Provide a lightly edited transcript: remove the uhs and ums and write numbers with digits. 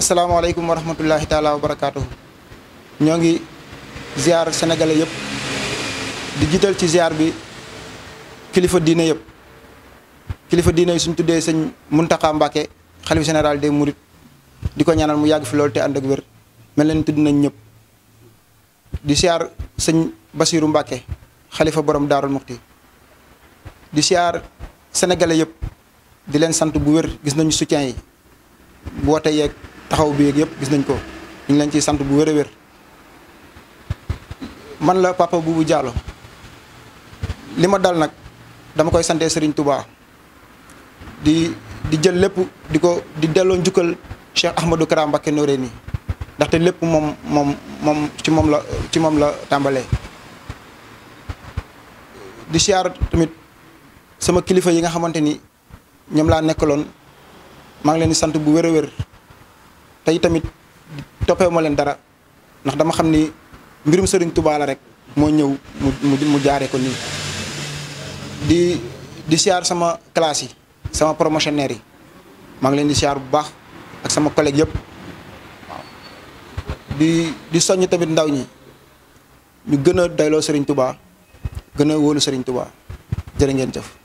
asalaamaaleykum wa rahmatullahi taala wa barakaatuhu. ñoo ngi ziar sénégalais yëpp di jiital ci ziar bi kilifa diine yëpp kilifa diine yi suñ tuddee sëñ Muntaxa Mbàkke xalifa général des Mourides di ko ñaanal mu yàgg fi loolu te ànd ak wér mel leen tudd nañ ñëpp di ziar sëñ Basiiru Mbàkke xalifa borom Daarul Muxti di ziar sénégalais yëpp di leen sant bu wér gis nañu soutien yi boote yeeg taxaw bi yëpp gis nañ ko ñu ngi leen ciy sant bu wér a wér man la Papa Boubou Diallo li ma dal nag dama koy sante Serigne Touba di jël lépp di delloo njukkal Cheikh Ahmadou Kara Mbacké Noreyni ndaxte lépp moom ci moom la tàmbalee. di siyaar tamit sama kilifa yi nga xamante ni ñoom laa nekkaloon maa ngi leen di sant bu wér a wér tey tamit toppee ma leen dara ndax dama xam ni mbirum Serigne Touba la rek moo ñëw mu jaaree ko nii. di siyaar sama classe yi sama promotionnaire yi maa ngi leen di siyaar bu baax ak sama collègue yëpp waaw di soññ tamit ndaw ñi ñu gën a doyloo Serigne Touba gën a wóolu Serigne Touba jërë ngeen jëf.